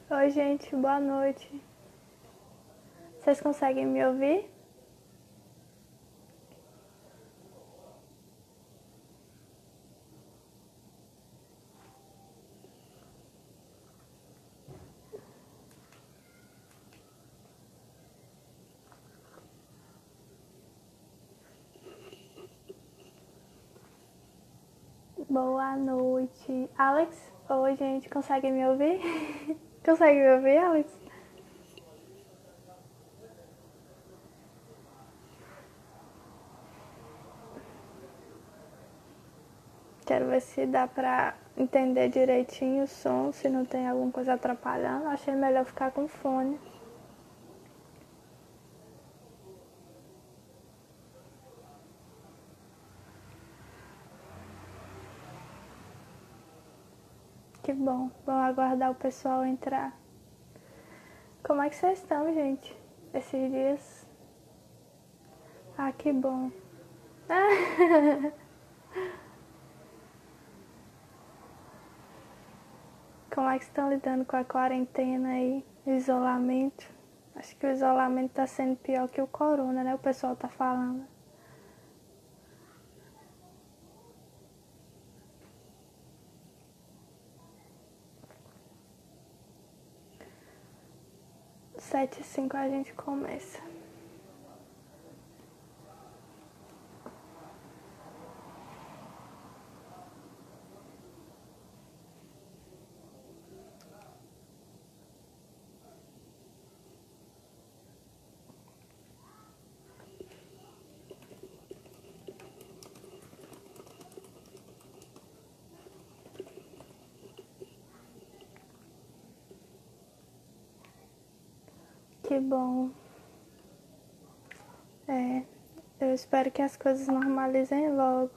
Oi, gente, boa noite. Vocês conseguem me ouvir? Boa noite. Alex? Oi, gente, conseguem me ouvir? Consegue me ouvir, Alex? Quero ver se dá pra entender direitinho o som, se não tem alguma coisa atrapalhando. Achei melhor ficar com fone. Que bom. Vamos aguardar o pessoal entrar. Como é que vocês estão, gente? Esses dias? Ah, que bom. Como é que estão lidando com a quarentena aí, o isolamento? Acho que o isolamento tá sendo pior que o corona, né? O pessoal tá falando. Sete e cinco a gente começa. Que bom. É, eu espero que as coisas normalizem logo.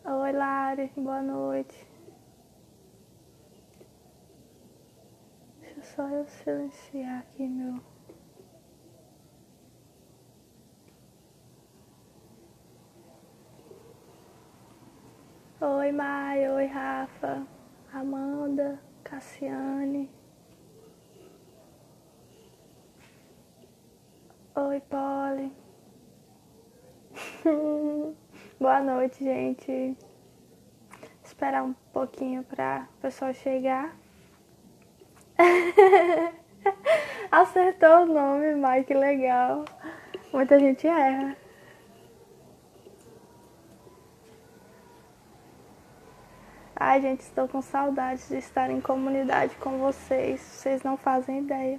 Oi, Lari, boa noite. Deixa só eu silenciar aqui meu. Oi, Maia, oi, Rafa, Amanda, Cassiane. Oi, Polly. Boa noite, gente. Esperar um pouquinho para o pessoal chegar. Acertou o nome, Mai, que legal. Muita gente erra. Ai, gente, estou com saudades de estar em comunidade com vocês. Vocês não fazem ideia.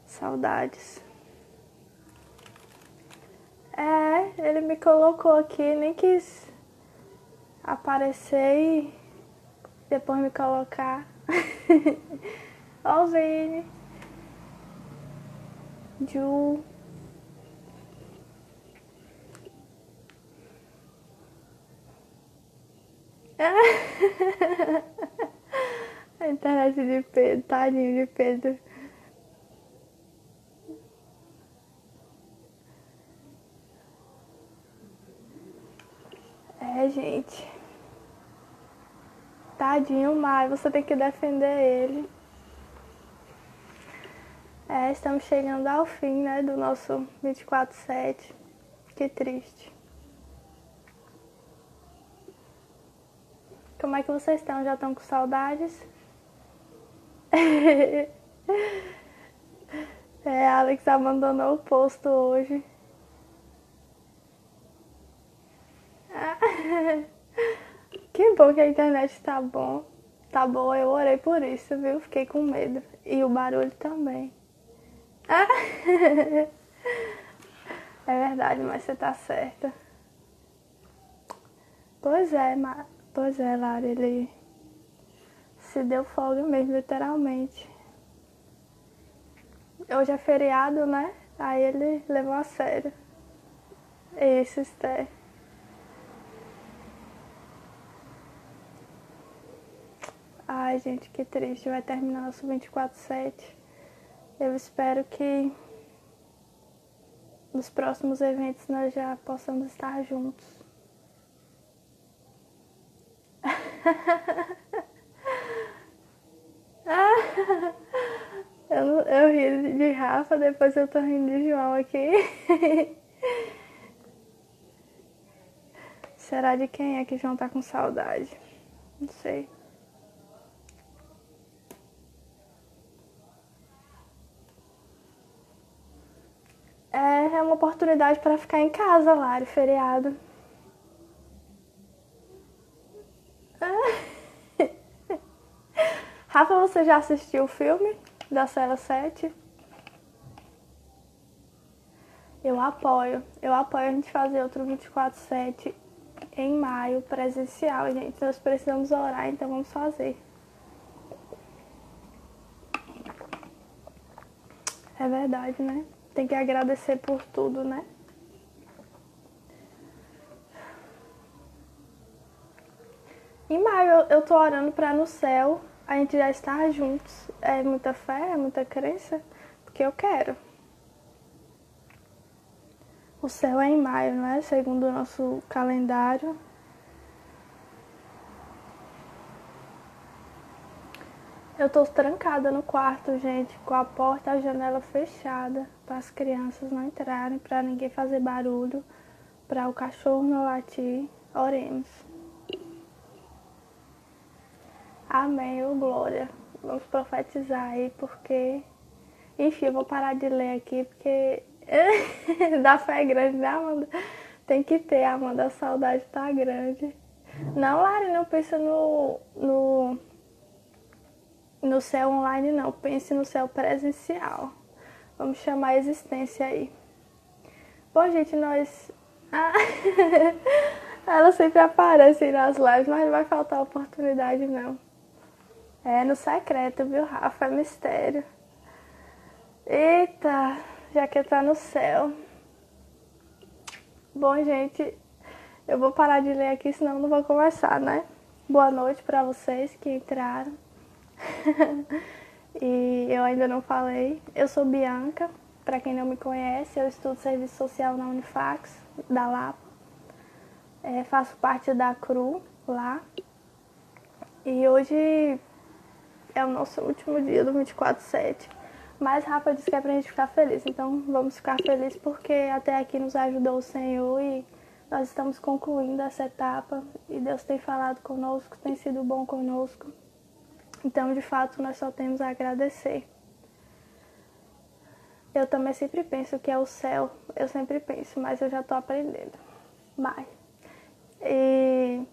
Saudades. É, ele me colocou aqui, nem quis aparecer e depois me colocar. Ó, o Vini. Ju. A internet de Pedro, tadinho de Pedro. É, gente. Tadinho, Mai, você tem que defender ele. É, estamos chegando ao fim, né, do nosso 24/7. Que triste. Como é que vocês estão? Já estão com saudades? É, Alex abandonou o posto hoje. Que bom que a internet tá bom. Tá boa, eu orei por isso, viu? Fiquei com medo. E o barulho também. É verdade, mas você tá certa. Pois é, pois é, Lara, ele se deu folga mesmo, literalmente. Hoje é feriado, né? Aí ele levou a sério. Isso, Esther. Ai, gente, que triste. Vai terminar nosso 24/7. Eu espero que nos próximos eventos nós já possamos estar juntos. Eu ri de Rafa, depois eu tô rindo de João aqui. Será de quem é que João tá com saudade? Não sei. É uma oportunidade para ficar em casa, Lari, feriado. Rafa, você já assistiu o filme da Cela 7? Eu apoio a gente fazer outro 24/7 em maio, presencial, gente. Nós precisamos orar, então vamos fazer. É verdade, né? Tem que agradecer por tudo, né? Em maio eu tô orando pra no céu a gente já estar juntos. É muita fé, é muita crença, porque eu quero. O céu é em maio, não é? Segundo o nosso calendário. Eu tô trancada no quarto, gente, com a porta e a janela fechada, para as crianças não entrarem, para ninguém fazer barulho, para o cachorro não latir. Oremos. Amém, ô glória. Vamos profetizar aí, porque... Enfim, eu vou parar de ler aqui, porque... da fé é grande, né, Amanda? Tem que ter, Amanda, a saudade tá grande. Não, Lari, não pensa no céu online, não. Pense no céu presencial. Vamos chamar a existência aí. Bom, gente, nós... Ah, ela sempre aparece nas lives, mas não vai faltar oportunidade, não. É no secreto, viu, Rafa? É mistério. Eita, já que tá no céu. Bom, gente, eu vou parar de ler aqui, senão não vou conversar, né? Boa noite pra vocês que entraram. E eu ainda não falei. Eu sou Bianca, pra quem não me conhece, eu estudo serviço social na Unifax, da Lapa. Faço parte da CRU lá. E hoje é o nosso último dia do 24/7. Mas Rafa disse que é pra gente ficar feliz. Então vamos ficar felizes porque até aqui nos ajudou o Senhor e nós estamos concluindo essa etapa. E Deus tem falado conosco, tem sido bom conosco. Então, de fato, nós só temos a agradecer. Eu também sempre penso que é o céu. Eu sempre penso, mas eu já tô aprendendo mais. E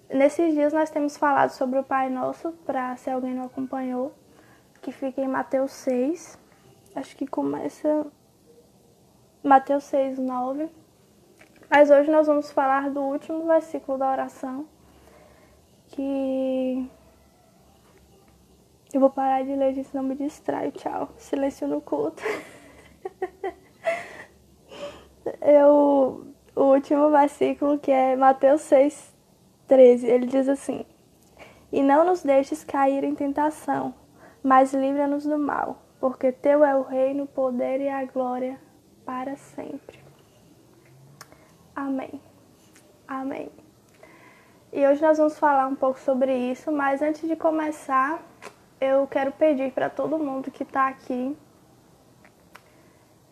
nesses dias nós temos falado sobre o Pai Nosso, para se alguém não acompanhou, que fica em Mateus 6. Acho que começa Mateus 6:9. Mas hoje nós vamos falar do último versículo da oração, que eu vou parar de ler, senão me distrai. Tchau. Silêncio no culto. O último versículo, que é Mateus 6:13, ele diz assim: E não nos deixes cair em tentação, mas livra-nos do mal, porque teu é o reino, o poder e a glória para sempre. Amém. Amém. E hoje nós vamos falar um pouco sobre isso, mas antes de começar, eu quero pedir para todo mundo que está aqui.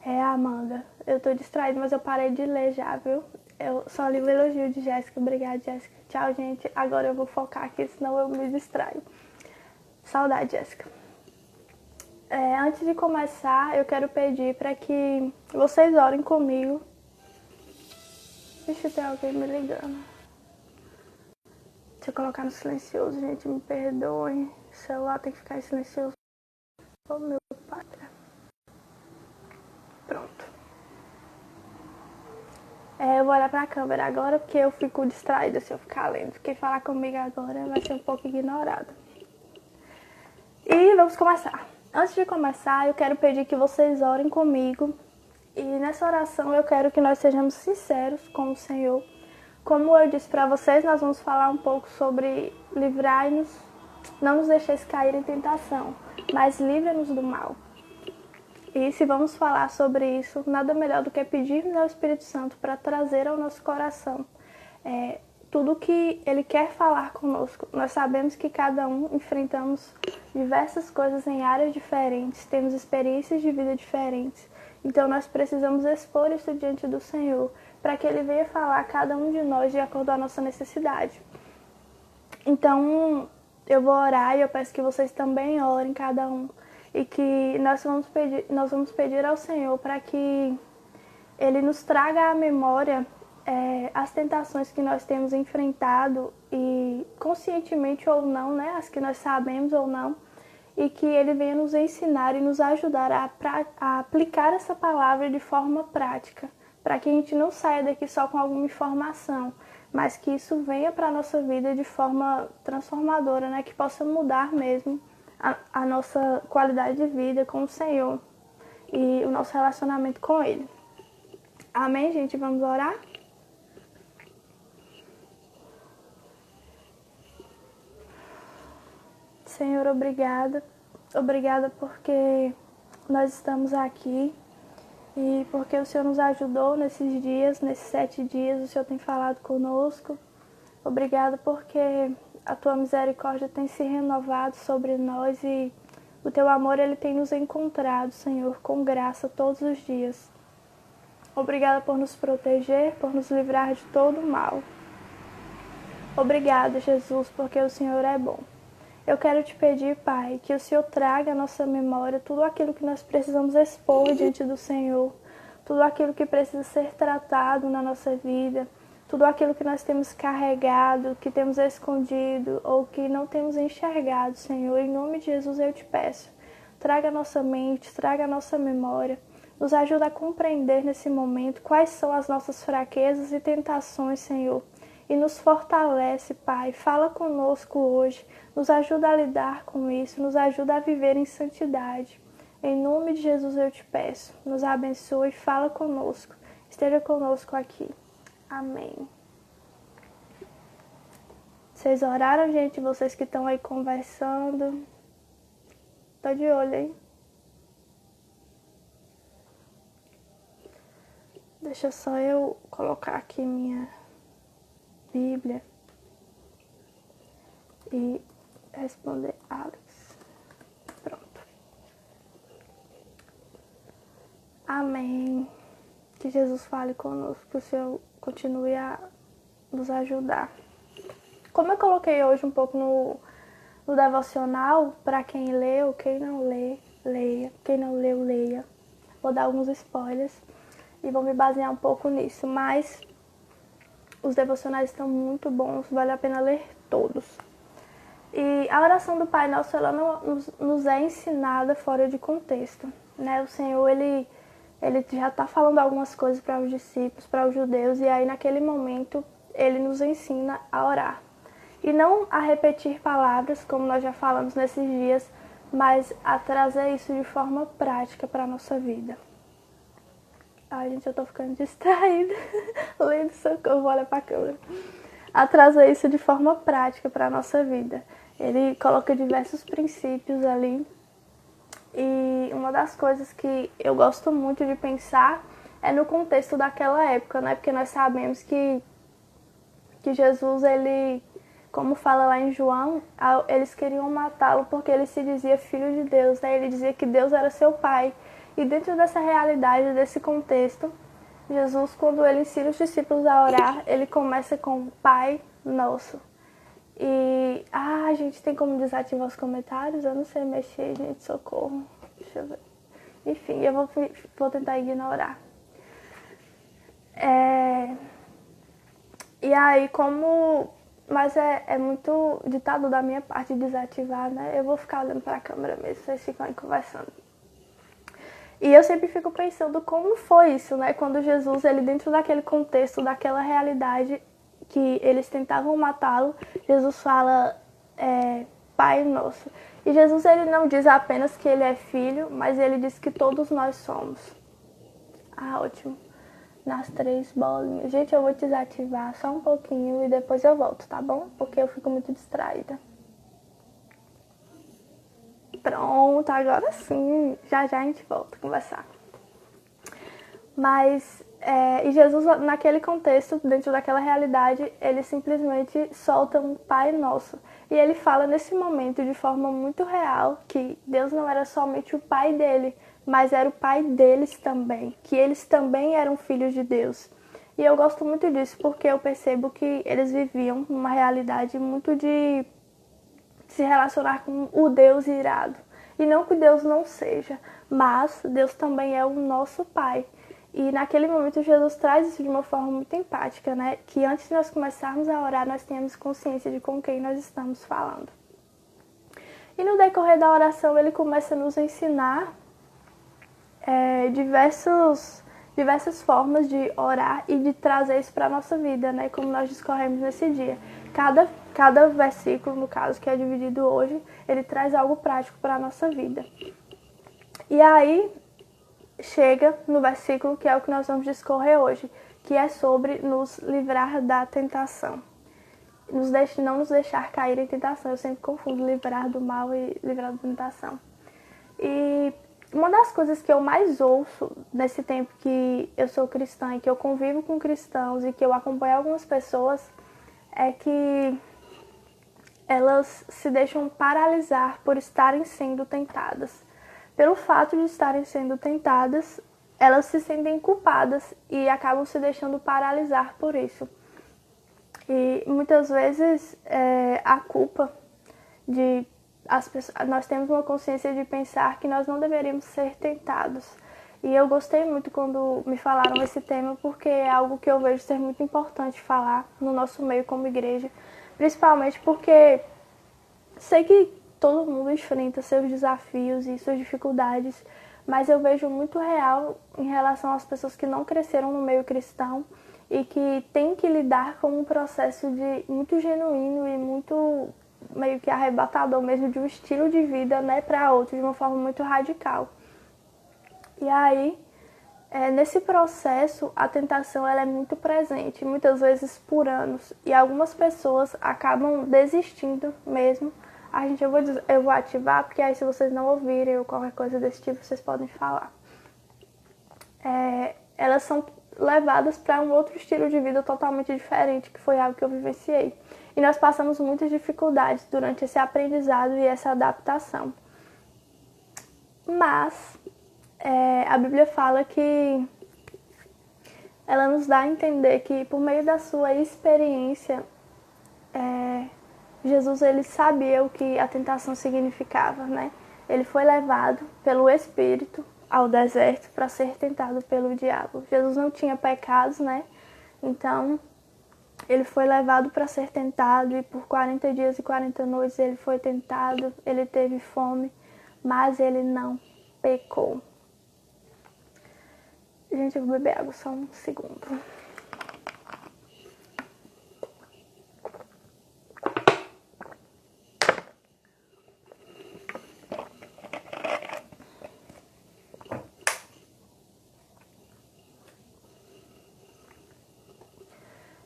Amanda, eu tô distraída, mas eu parei de ler já, viu? Eu só li o elogio de Jéssica. Obrigada, Jéssica. Tchau, gente. Agora eu vou focar aqui, senão eu me distraio. Saudade, Jéssica. Antes de começar, eu quero pedir para que vocês orem comigo. Deixa eu ter alguém me ligando. Deixa eu colocar no silencioso, gente. Me perdoem. O celular tem que ficar em silencioso. Oh, meu pai. Pronto. Eu vou olhar pra câmera agora porque eu fico distraída se eu ficar lendo. Quem falar comigo agora vai ser um pouco ignorado. E vamos começar. Antes de começar, eu quero pedir que vocês orem comigo. E nessa oração eu quero que nós sejamos sinceros com o Senhor. Como eu disse pra vocês, nós vamos falar um pouco sobre livrai-nos, não nos deixeis cair em tentação, mas livra-nos do mal. E se vamos falar sobre isso, nada melhor do que pedirmos ao Espírito Santo para trazer ao nosso coração tudo que Ele quer falar conosco. Nós sabemos que cada um enfrentamos diversas coisas em áreas diferentes, temos experiências de vida diferentes. Então nós precisamos expor isso diante do Senhor, para que Ele venha falar a cada um de nós de acordo com a nossa necessidade. Então eu vou orar e eu peço que vocês também orem, cada um, e que nós vamos pedir ao Senhor para que Ele nos traga à memória as tentações que nós temos enfrentado, e conscientemente ou não, né, as que nós sabemos ou não, e que Ele venha nos ensinar e nos ajudar a aplicar essa palavra de forma prática, para que a gente não saia daqui só com alguma informação, mas que isso venha para a nossa vida de forma transformadora, né, que possa mudar mesmo a nossa qualidade de vida com o Senhor e o nosso relacionamento com Ele. Amém, gente? Vamos orar? Senhor, obrigada. Obrigada porque nós estamos aqui e porque o Senhor nos ajudou nesses dias, nesses 7 dias, o Senhor tem falado conosco. Obrigada porque a Tua misericórdia tem se renovado sobre nós e o Teu amor Ele tem nos encontrado, Senhor, com graça todos os dias. Obrigada por nos proteger, por nos livrar de todo o mal. Obrigada, Jesus, porque o Senhor é bom. Eu quero te pedir, Pai, que o Senhor traga à nossa memória tudo aquilo que nós precisamos expor diante do Senhor, tudo aquilo que precisa ser tratado na nossa vida, tudo aquilo que nós temos carregado, que temos escondido ou que não temos enxergado, Senhor. Em nome de Jesus eu te peço, traga a nossa mente, traga a nossa memória, nos ajuda a compreender nesse momento quais são as nossas fraquezas e tentações, Senhor. E nos fortalece, Pai. Fala conosco hoje. Nos ajuda a lidar com isso. Nos ajuda a viver em santidade. Em nome de Jesus eu te peço. Nos abençoe. Fala conosco. Esteja conosco aqui. Amém. Vocês oraram, gente? Vocês que estão aí conversando. Tô de olho, hein? Deixa só eu colocar aqui minha Bíblia e responder Alex. Pronto. Amém. Que Jesus fale conosco, que o Senhor continue a nos ajudar. Como eu coloquei hoje um pouco no devocional, para quem leu, quem não lê, leia. Quem não leu, leia. Vou dar alguns spoilers e vou me basear um pouco nisso, mas os devocionais estão muito bons, vale a pena ler todos. E a oração do Pai Nosso, ela não nos é ensinada fora de contexto, né? O Senhor, ele já está falando algumas coisas para os discípulos, para os judeus, e aí naquele momento ele nos ensina a orar. E não a repetir palavras, como nós já falamos nesses dias, mas a trazer isso de forma prática para a nossa vida. Ai, gente, eu tô ficando distraída. Lendo socorro, vou olhar pra câmera. A trazer isso de forma prática para a nossa vida. Ele coloca diversos princípios ali. E uma das coisas que eu gosto muito de pensar é no contexto daquela época, né? Porque nós sabemos que Jesus, ele, como fala lá em João, eles queriam matá-lo porque ele se dizia filho de Deus, né? Ele dizia que Deus era seu pai. E dentro dessa realidade, desse contexto, Jesus, quando ele ensina os discípulos a orar, ele começa com Pai Nosso. E, gente, tem como desativar os comentários? Eu não sei mexer, gente, socorro. Deixa eu ver. Enfim, eu vou tentar ignorar. E aí, mas é muito ditado da minha parte desativar, né? Eu vou ficar olhando para a câmera mesmo, vocês ficam aí conversando. E eu sempre fico pensando como foi isso, né? Quando Jesus, ele dentro daquele contexto, daquela realidade que eles tentavam matá-lo, Jesus fala Pai Nosso. E Jesus, ele não diz apenas que ele é filho, mas ele diz que todos nós somos. Ótimo. Nas 3 bolinhas. Gente, eu vou desativar só um pouquinho e depois eu volto, tá bom? Porque eu fico muito distraída. Pronto, agora sim. Já já a gente volta a conversar. E Jesus, naquele contexto, dentro daquela realidade, ele simplesmente solta um Pai Nosso. E ele fala nesse momento, de forma muito real, que Deus não era somente o Pai dele, mas era o Pai deles também, que eles também eram filhos de Deus. E eu gosto muito disso, porque eu percebo que eles viviam numa realidade muito de se relacionar com o Deus irado. E não que Deus não seja, mas Deus também é o nosso Pai. E naquele momento Jesus traz isso de uma forma muito empática, né? Que antes de nós começarmos a orar, nós tenhamos consciência de com quem nós estamos falando. E no decorrer da oração, ele começa a nos ensinar diversas formas de orar e de trazer isso para a nossa vida, né? Como nós discorremos nesse dia. Cada versículo, no caso, que é dividido hoje, ele traz algo prático para a nossa vida. E aí chega no versículo que é o que nós vamos discorrer hoje, que é sobre nos livrar da tentação. Não nos deixar cair em tentação. Eu sempre confundo livrar do mal e livrar da tentação. E uma das coisas que eu mais ouço nesse tempo que eu sou cristã e que eu convivo com cristãos e que eu acompanho algumas pessoas é que elas se deixam paralisar por estarem sendo tentadas. Pelo fato de estarem sendo tentadas, elas se sentem culpadas e acabam se deixando paralisar por isso. E muitas vezes a culpa de nós temos uma consciência de pensar que nós não deveríamos ser tentados. E eu gostei muito quando me falaram esse tema, porque é algo que eu vejo ser muito importante falar no nosso meio como igreja, principalmente porque sei que todo mundo enfrenta seus desafios e suas dificuldades, mas eu vejo muito real em relação às pessoas que não cresceram no meio cristão e que têm que lidar com um processo muito genuíno e muito meio que arrebatador mesmo de um estilo de vida, né, para outro, de uma forma muito radical. E aí, nesse processo, a tentação ela é muito presente, muitas vezes por anos, e algumas pessoas acabam desistindo mesmo. Eu vou ativar, porque aí se vocês não ouvirem ou qualquer coisa desse tipo, vocês podem falar. Elas são levadas para um outro estilo de vida totalmente diferente, que foi algo que eu vivenciei. E nós passamos muitas dificuldades durante esse aprendizado e essa adaptação. Mas a Bíblia fala que ela nos dá a entender que por meio da sua experiência, Jesus ele sabia o que a tentação significava, né? Ele foi levado pelo Espírito ao deserto para ser tentado pelo diabo. Jesus não tinha pecados, né? Então, ele foi levado para ser tentado e por 40 dias e 40 noites ele foi tentado, ele teve fome, mas ele não pecou. Gente, eu vou beber água só um segundo.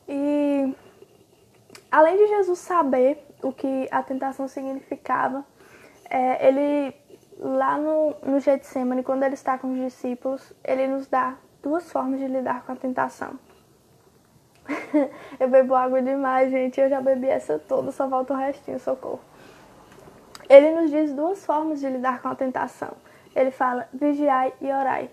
E além de Jesus saber o que a tentação significava, ele lá no Getsemane, quando ele está com os discípulos, ele nos dá duas formas de lidar com a tentação. Eu bebo água demais, gente, eu já bebi essa toda, só falta o restinho, socorro. Ele nos diz duas formas de lidar com a tentação. Ele fala, vigiai e orai.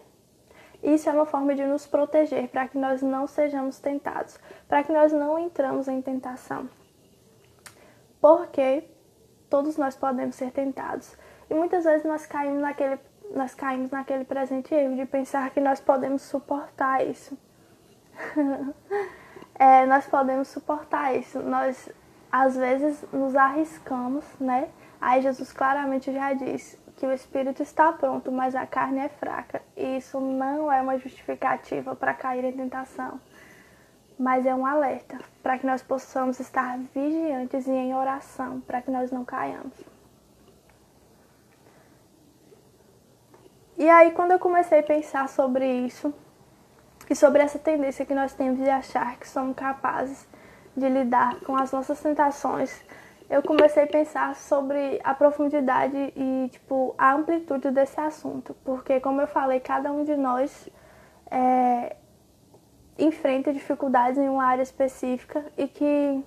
Isso é uma forma de nos proteger para que nós não sejamos tentados, para que nós não entramos em tentação. Porque todos nós podemos ser tentados. E muitas vezes nós caímos naquele presente erro de pensar que nós podemos suportar isso. Nós podemos suportar isso. Nós, às vezes, nos arriscamos, né? Aí Jesus claramente já disse que o espírito está pronto, mas a carne é fraca. E isso não é uma justificativa para cair em tentação, mas é um alerta para que nós possamos estar vigiantes e em oração para que nós não caiamos. E aí, quando eu comecei a pensar sobre isso, e sobre essa tendência que nós temos de achar que somos capazes de lidar com as nossas tentações, eu comecei a pensar sobre a profundidade e a amplitude desse assunto. Porque, como eu falei, cada um de nós enfrenta dificuldades em uma área específica e que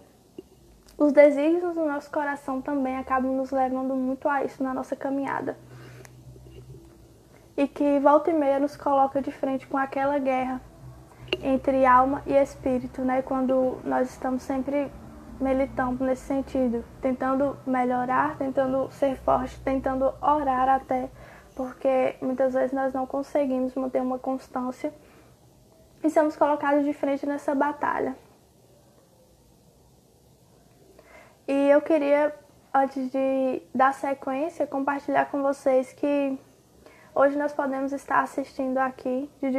os desígnios do nosso coração também acabam nos levando muito a isso na nossa caminhada. E que volta e meia nos coloca de frente com aquela guerra entre alma e espírito, né? Quando nós estamos sempre militando nesse sentido, tentando melhorar, tentando ser forte, tentando orar até, porque muitas vezes nós não conseguimos manter uma constância e somos colocados de frente nessa batalha. E eu queria, antes de dar sequência, compartilhar com vocês que hoje nós podemos estar assistindo aqui de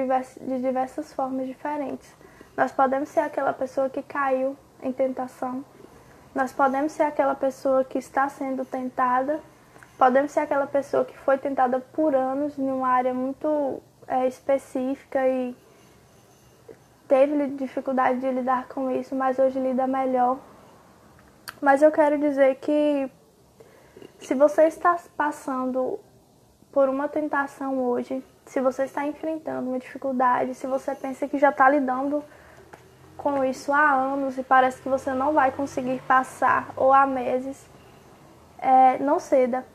diversas formas diferentes. Nós podemos ser aquela pessoa que caiu em tentação. Nós podemos ser aquela pessoa que está sendo tentada. Podemos ser aquela pessoa que foi tentada por anos em uma área muito específica e teve dificuldade de lidar com isso, mas hoje lida melhor. Mas eu quero dizer que se você está passando por uma tentação hoje, se você está enfrentando uma dificuldade, se você pensa que já está lidando com isso há anos e parece que você não vai conseguir passar, ou há meses, não ceda,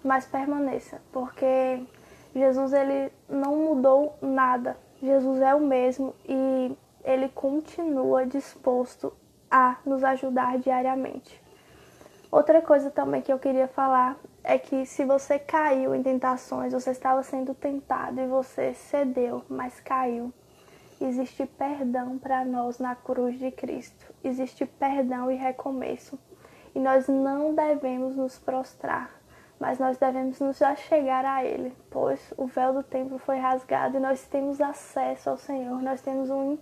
mas permaneça, porque Jesus ele não mudou nada. Jesus é o mesmo e ele continua disposto a nos ajudar diariamente. Outra coisa também que eu queria falar é que se você caiu em tentações, você estava sendo tentado e você cedeu, mas caiu, existe perdão para nós na cruz de Cristo. Existe perdão e recomeço. E nós não devemos nos prostrar, mas nós devemos nos achegar a Ele, pois o véu do templo foi rasgado e nós temos acesso ao Senhor. Nós temos um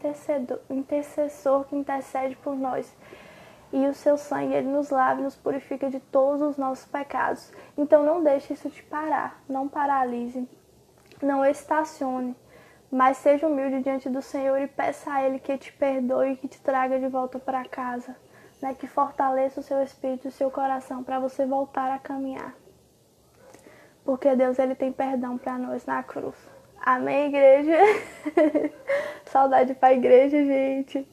intercessor que intercede por nós. E o seu sangue, ele nos lava e nos purifica de todos os nossos pecados. Então não deixe isso te parar, não paralise, não estacione, mas seja humilde diante do Senhor e peça a Ele que te perdoe e que te traga de volta para casa, né? Que fortaleça o seu espírito e o seu coração para você voltar a caminhar. Porque Deus ele tem perdão para nós na cruz. Amém, igreja? Saudade para a igreja, gente.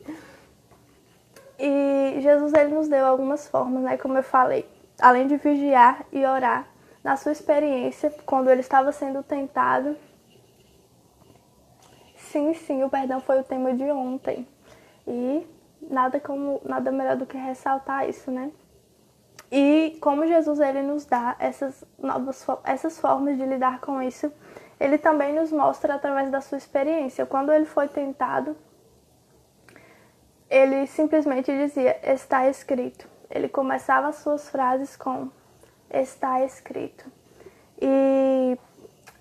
E Jesus ele nos deu algumas formas, né? Como eu falei, além de vigiar e orar, na sua experiência, quando ele estava sendo tentado, sim, o perdão foi o tema de ontem. E nada melhor do que ressaltar isso, né? E como Jesus ele nos dá essas formas de lidar com isso, ele também nos mostra através da sua experiência. Quando ele foi tentado, ele simplesmente dizia, está escrito. Ele começava as suas frases com, está escrito. E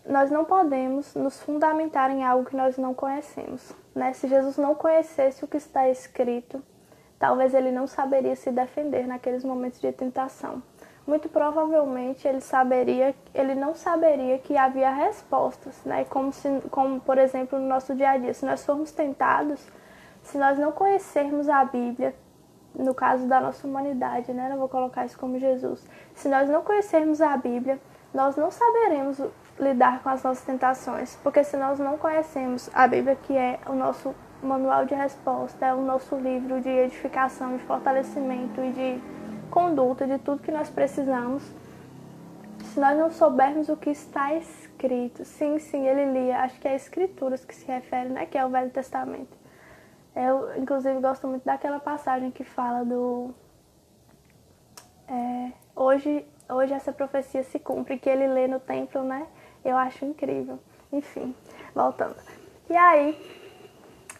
nós não podemos nos fundamentar em algo que nós não conhecemos, né? Se Jesus não conhecesse o que está escrito, talvez ele não saberia se defender naqueles momentos de tentação. Muito provavelmente ele não saberia que havia respostas, né? Como, por exemplo, no nosso dia a dia, se nós formos tentados, se nós não conhecermos a Bíblia, no caso da nossa humanidade, né? Não vou colocar isso como Jesus. Se nós não conhecermos a Bíblia, nós não saberemos lidar com as nossas tentações, porque se nós não conhecemos a Bíblia, que é o nosso manual de resposta, é o nosso livro de edificação, de fortalecimento e de conduta, de tudo que nós precisamos, se nós não soubermos o que está escrito, sim, ele lia, acho que é Escrituras que se refere, né, que é o Velho Testamento. Eu, inclusive, gosto muito daquela passagem que fala do... hoje essa profecia se cumpre, que ele lê no templo, né? Eu acho incrível. Enfim, voltando. E aí,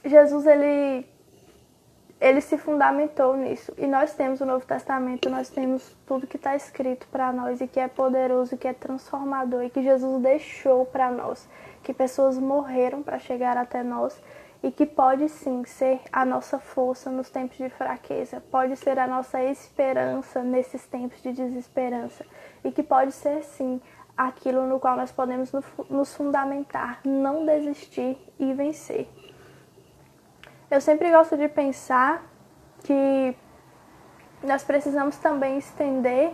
Jesus, ele se fundamentou nisso. E nós temos o Novo Testamento, nós temos tudo que está escrito para nós e que é poderoso, que é transformador e que Jesus deixou para nós. Que pessoas morreram para chegar até nós e que pode sim ser a nossa força nos tempos de fraqueza, pode ser a nossa esperança nesses tempos de desesperança e que pode ser sim aquilo no qual nós podemos nos fundamentar, não desistir e vencer. Eu sempre gosto de pensar que nós precisamos também estender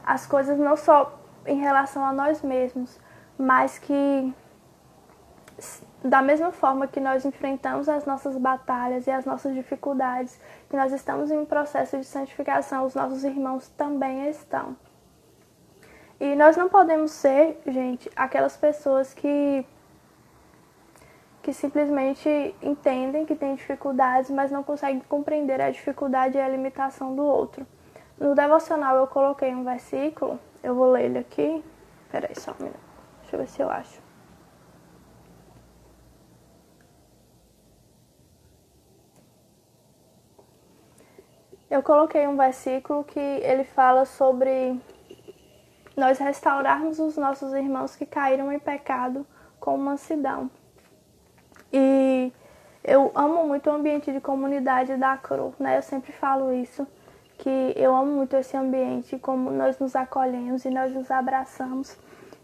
as coisas não só em relação a nós mesmos, mas que da mesma forma que nós enfrentamos as nossas batalhas e as nossas dificuldades, que nós estamos em um processo de santificação, os nossos irmãos também estão. E nós não podemos ser, gente, aquelas pessoas que simplesmente entendem que têm dificuldades, mas não conseguem compreender a dificuldade e a limitação do outro. No devocional eu coloquei um versículo, eu vou ler ele aqui. Peraí, só um minuto. Deixa eu ver se eu acho. Eu coloquei um versículo que ele fala sobre nós restaurarmos os nossos irmãos que caíram em pecado com mansidão. E eu amo muito o ambiente de comunidade da CRU, né? Eu sempre falo isso, que eu amo muito esse ambiente, como nós nos acolhemos e nós nos abraçamos.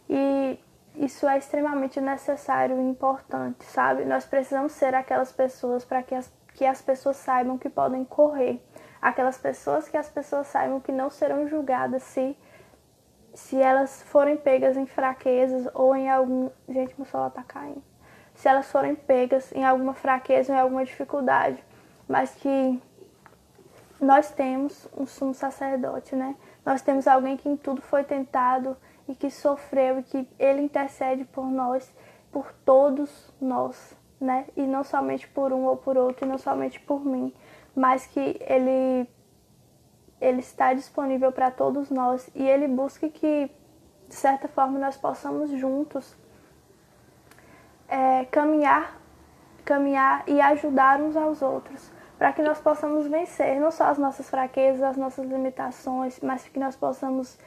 E isso é extremamente necessário e importante, sabe? Nós precisamos ser aquelas pessoas para que as pessoas saibam que podem correr. Aquelas pessoas que as pessoas saibam que não serão julgadas se elas forem pegas em fraquezas ou em algum... Gente, meu celular tá caindo. Se elas forem pegas em alguma fraqueza ou em alguma dificuldade, mas que nós temos um sumo sacerdote, né? Nós temos alguém que em tudo foi tentado e que sofreu e que ele intercede por nós, por todos nós, né? E não somente por um ou por outro, e não somente por mim, mas que ele está disponível para todos nós e ele busca que, de certa forma, nós possamos juntos caminhar e ajudar uns aos outros, para que nós possamos vencer não só as nossas fraquezas, as nossas limitações, mas que nós possamos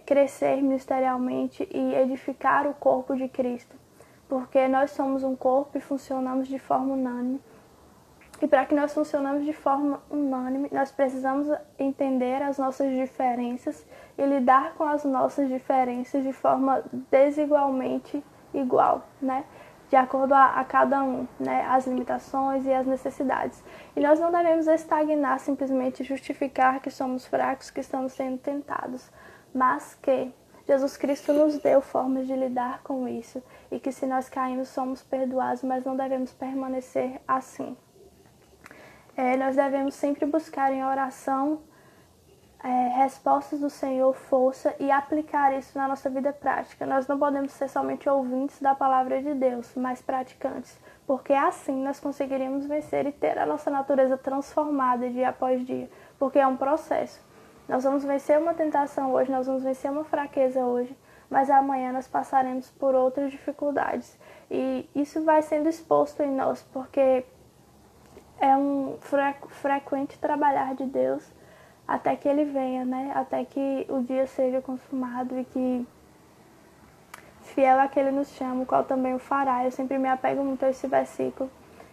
crescer ministerialmente e edificar o corpo de Cristo, porque nós somos um corpo e funcionamos de forma unânime. E para que nós funcionemos de forma unânime, nós precisamos entender as nossas diferenças e lidar com as nossas diferenças de forma desigualmente igual, né? De acordo a cada um, né? As limitações e as necessidades. E nós não devemos estagnar, simplesmente justificar que somos fracos, que estamos sendo tentados, mas que Jesus Cristo nos deu formas de lidar com isso e que se nós caímos somos perdoados, mas não devemos permanecer assim. Nós devemos sempre buscar em oração respostas do Senhor, força e aplicar isso na nossa vida prática. Nós não podemos ser somente ouvintes da palavra de Deus, mas praticantes, porque assim nós conseguiremos vencer e ter a nossa natureza transformada dia após dia, porque é um processo. Nós vamos vencer uma tentação hoje, nós vamos vencer uma fraqueza hoje, mas amanhã nós passaremos por outras dificuldades. E isso vai sendo exposto em nós, porque é um frequente trabalhar de Deus até que Ele venha, né? Até que o dia seja consumado e que fiel é que Ele nos chama, o qual também o fará. Eu sempre me apego muito a esse versículo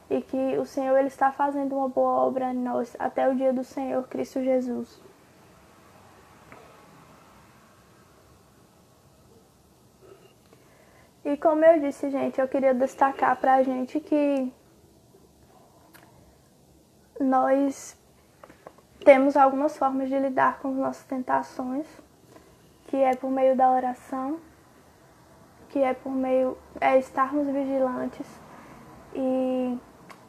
e que o Senhor Ele está fazendo uma boa obra em nós até o dia do Senhor Cristo Jesus. E como eu disse, gente, eu queria destacar pra gente que nós temos algumas formas de lidar com as nossas tentações, que é por meio da oração, que é por meio estarmos vigilantes e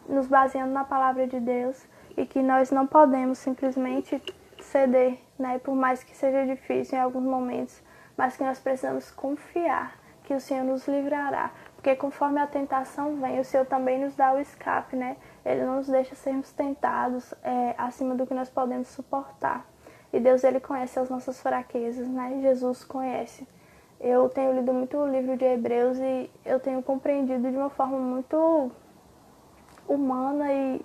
nos baseando na palavra de Deus, e que nós não podemos simplesmente ceder, né, por mais que seja difícil em alguns momentos, mas que nós precisamos confiar que o Senhor nos livrará, porque conforme a tentação vem, o Senhor também nos dá o escape, né? Ele não nos deixa sermos tentados acima do que nós podemos suportar. E Deus, Ele conhece as nossas fraquezas, né? Jesus conhece. Eu tenho lido muito o livro de Hebreus e eu tenho compreendido de uma forma muito humana e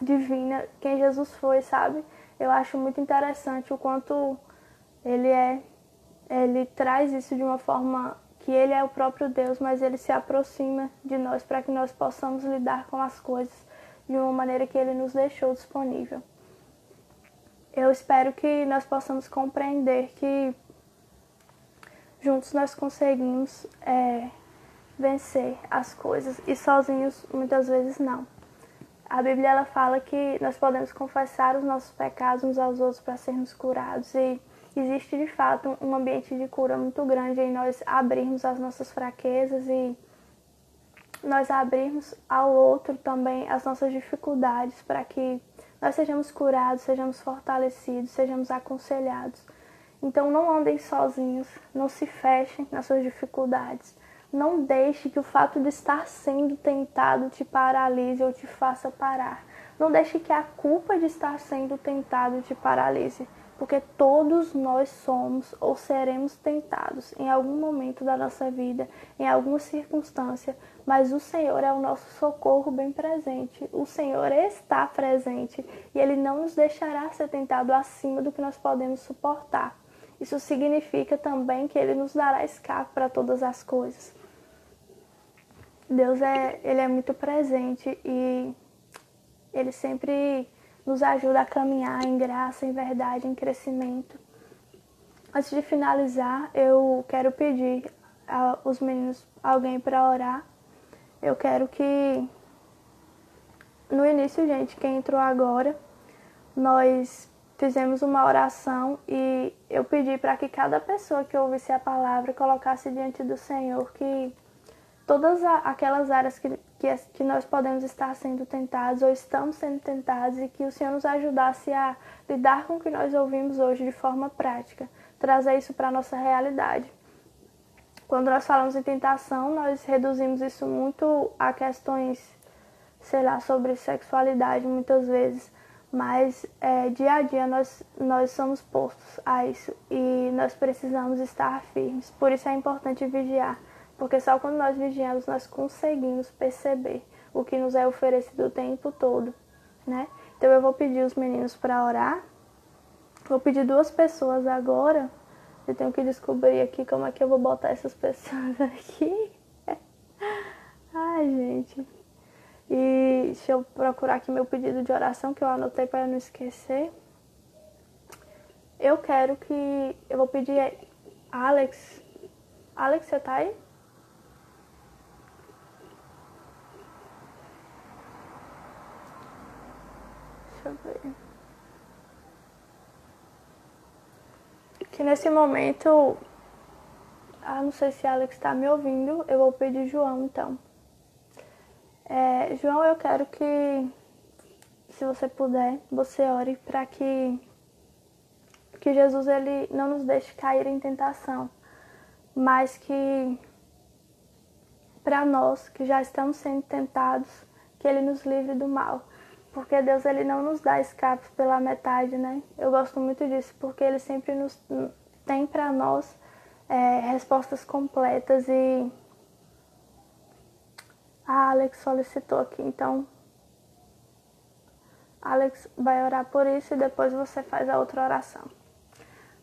divina quem Jesus foi, sabe? Eu acho muito interessante o quanto ele traz isso de uma forma que Ele é o próprio Deus, mas Ele se aproxima de nós para que nós possamos lidar com as coisas de uma maneira que Ele nos deixou disponível. Eu espero que nós possamos compreender que juntos nós conseguimos vencer as coisas e sozinhos muitas vezes não. A Bíblia ela fala que nós podemos confessar os nossos pecados uns aos outros para sermos curados e existe de fato um ambiente de cura muito grande em nós abrirmos as nossas fraquezas e nós abrirmos ao outro também as nossas dificuldades para que nós sejamos curados, sejamos fortalecidos, sejamos aconselhados. Então não andem sozinhos, não se fechem nas suas dificuldades. Não deixe que o fato de estar sendo tentado te paralise ou te faça parar. Não deixe que a culpa de estar sendo tentado te paralise, porque todos nós somos ou seremos tentados em algum momento da nossa vida, em alguma circunstância, mas o Senhor é o nosso socorro bem presente. O Senhor está presente e Ele não nos deixará ser tentado acima do que nós podemos suportar. Isso significa também que Ele nos dará escape para todas as coisas. Deus Ele é muito presente e Ele sempre nos ajuda a caminhar em graça, em verdade, em crescimento. Antes de finalizar, eu quero pedir aos meninos alguém para orar. Eu quero que, no início, gente, quem entrou agora, nós fizemos uma oração e eu pedi para que cada pessoa que ouvisse a palavra colocasse diante do Senhor que todas aquelas áreas que nós podemos estar sendo tentados ou estamos sendo tentados e que o Senhor nos ajudasse a lidar com o que nós ouvimos hoje de forma prática, trazer isso para a nossa realidade. Quando nós falamos em tentação, nós reduzimos isso muito a questões, sei lá, sobre sexualidade muitas vezes, mas dia a dia nós somos postos a isso e nós precisamos estar firmes. Por isso é importante vigiar, porque só quando nós vigiamos nós conseguimos perceber o que nos é oferecido o tempo todo, né? Então eu vou pedir os meninos para orar. Vou pedir 2 pessoas agora. Eu tenho que descobrir aqui como é que eu vou botar essas pessoas aqui. Ai, gente. E deixa eu procurar aqui meu pedido de oração que eu anotei para não esquecer. Eu quero que... Eu vou pedir... Alex. Alex, você tá aí? Deixa eu ver. Que nesse momento... não sei se Alex está me ouvindo. Eu vou pedir João, então. João, eu quero que, se você puder, você ore para que Jesus ele não nos deixe cair em tentação, mas que para nós que já estamos sendo tentados, que Ele nos livre do mal, porque Deus ele não nos dá escape pela metade, né? Eu gosto muito disso, porque Ele sempre nos tem para nós respostas completas e a Alex solicitou aqui, então Alex vai orar por isso e depois você faz a outra oração.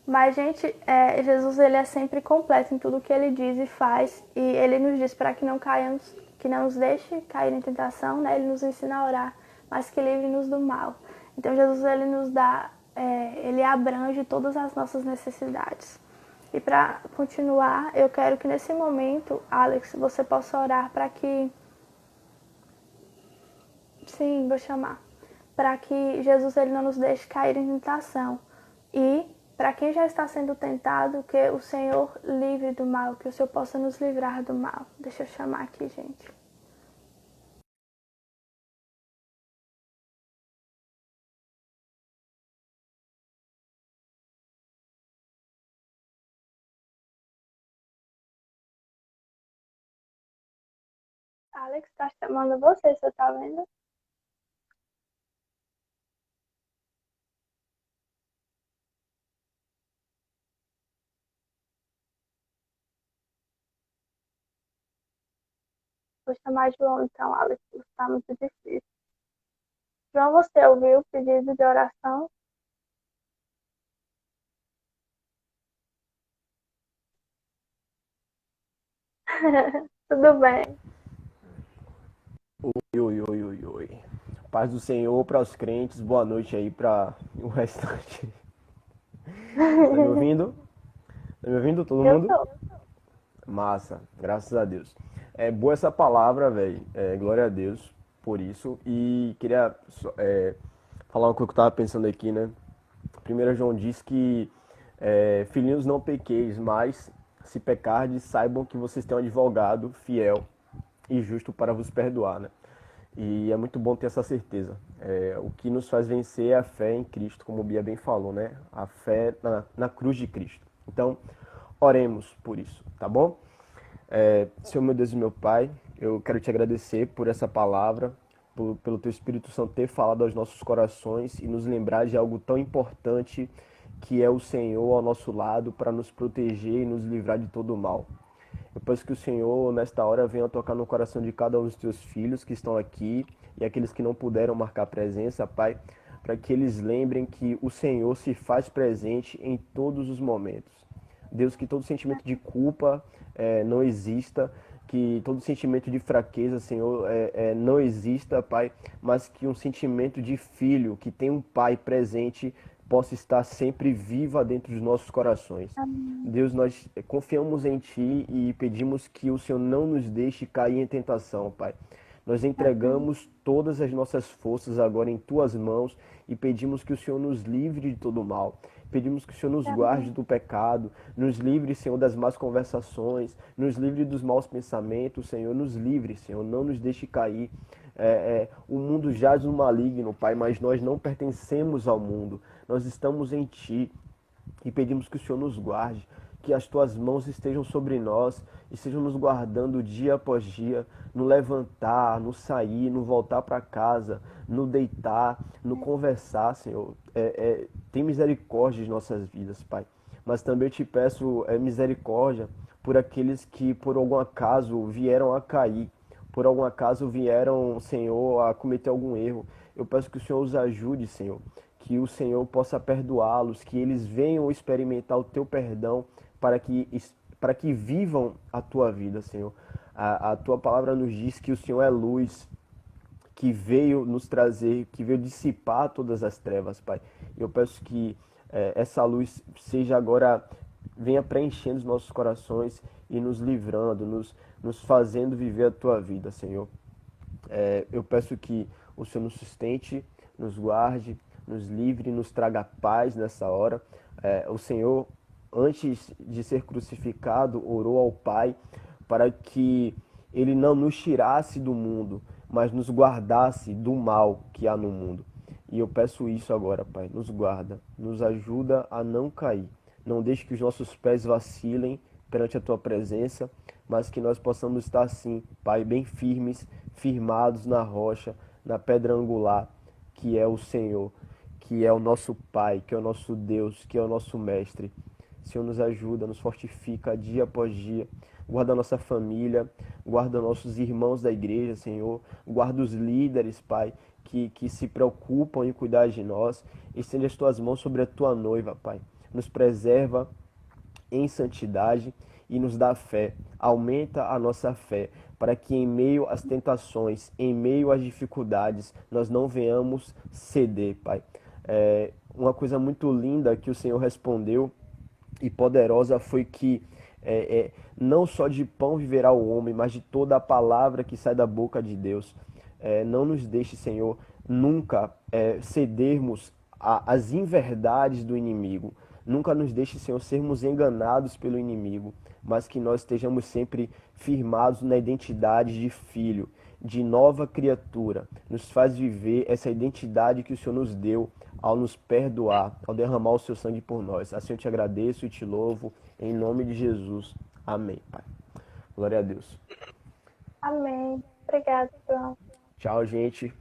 Mas, gente, Jesus ele é sempre completo em tudo que Ele diz e faz. E Ele nos diz para que não caiamos, que não nos deixe cair em tentação, né? Ele nos ensina a orar, mas que livre-nos do mal. Então, Jesus ele nos dá, Ele abrange todas as nossas necessidades. E para continuar, eu quero que nesse momento, Alex, você possa orar para que... Sim, vou chamar. Para que Jesus ele não nos deixe cair em tentação. E para quem já está sendo tentado, que o Senhor livre do mal, que o Senhor possa nos livrar do mal. Deixa eu chamar aqui, gente. Alex está chamando você tá vendo? Vou chamar João então, Alex, está muito difícil. João, você ouviu o pedido de oração? Tudo bem. Oi, oi, oi, oi, oi. Paz do Senhor para os crentes, boa noite aí para o restante. Tá me ouvindo? Tá me ouvindo todo Eu mundo? tô. Massa, graças a Deus. É boa essa palavra, velho. Glória a Deus por isso. E queria falar uma coisa que eu tava pensando aqui, né? Primeiro João diz que filhinhos não pequeis, mas se pecardes, saibam que vocês têm um advogado fiel e justo para vos perdoar, né? E é muito bom ter essa certeza. O que nos faz vencer é a fé em Cristo, como o Bia bem falou, né? A fé na cruz de Cristo. Então, oremos por isso, tá bom? Senhor meu Deus e meu Pai, eu quero te agradecer por essa palavra, pelo teu Espírito Santo ter falado aos nossos corações e nos lembrar de algo tão importante que é o Senhor ao nosso lado para nos proteger e nos livrar de todo o mal. Eu peço que o Senhor, nesta hora, venha tocar no coração de cada um dos teus filhos que estão aqui e aqueles que não puderam marcar presença, Pai, para que eles lembrem que o Senhor se faz presente em todos os momentos. Deus, que todo sentimento de culpa não exista, que todo sentimento de fraqueza, Senhor, não exista, Pai, mas que um sentimento de filho, que tem um Pai presente, possa estar sempre viva dentro dos nossos corações. Amém. Deus, nós confiamos em Ti e pedimos que o Senhor não nos deixe cair em tentação, Pai. Nós Amém. entregamos todas as nossas forças agora em Tuas mãos e pedimos que o Senhor nos livre de todo mal. Pedimos que o Senhor nos guarde Amém. do pecado, nos livre, Senhor, das más conversações, nos livre dos maus pensamentos, Senhor, nos livre, Senhor, não nos deixe cair. O mundo jaz no maligno, Pai, mas nós não pertencemos ao mundo, nós estamos em Ti e pedimos que o Senhor nos guarde, que as tuas mãos estejam sobre nós, estejam nos guardando dia após dia, no levantar, no sair, no voltar para casa, no deitar, no conversar, Senhor. Tem misericórdia de nossas vidas, Pai. Mas também eu te peço misericórdia por aqueles que por algum acaso vieram a cair, por algum acaso vieram, Senhor, a cometer algum erro. Eu peço que o Senhor os ajude, Senhor, que o Senhor possa perdoá-los, que eles venham experimentar o teu perdão para que vivam a tua vida, Senhor. A tua palavra nos diz que o Senhor é luz, que veio nos trazer, que veio dissipar todas as trevas, Pai. Eu peço que essa luz seja agora, venha preenchendo os nossos corações e nos livrando, nos fazendo viver a tua vida, Senhor. Eu peço que o Senhor nos sustente, nos guarde, nos livre, nos traga paz nessa hora. O Senhor, antes de ser crucificado, orou ao Pai para que Ele não nos tirasse do mundo, mas nos guardasse do mal que há no mundo. E eu peço isso agora, Pai. Nos guarda, nos ajuda a não cair. Não deixe que os nossos pés vacilem perante a Tua presença, mas que nós possamos estar assim, Pai, bem firmes, firmados na rocha, na pedra angular, que é o Senhor, que é o nosso Pai, que é o nosso Deus, que é o nosso Mestre. Senhor, nos ajuda, nos fortifica dia após dia. Guarda a nossa família, guarda nossos irmãos da igreja, Senhor. Guarda os líderes, Pai, que se preocupam em cuidar de nós. Estende as tuas mãos sobre a tua noiva, Pai. Nos preserva em santidade e nos dá fé. Aumenta a nossa fé, para que em meio às tentações, em meio às dificuldades, nós não venhamos ceder, Pai. Uma coisa muito linda que o Senhor respondeu e poderosa foi que não só de pão viverá o homem, mas de toda a palavra que sai da boca de Deus. Não nos deixe, Senhor, nunca cedermos às inverdades do inimigo. Nunca nos deixe, Senhor, sermos enganados pelo inimigo, mas que nós estejamos sempre firmados na identidade de filho, de nova criatura. Nos faz viver essa identidade que o Senhor nos deu ao nos perdoar, ao derramar o seu sangue por nós. Assim eu te agradeço e te louvo, em nome de Jesus. Amém, Pai. Glória a Deus. Amém. Obrigada, João. Tchau, gente.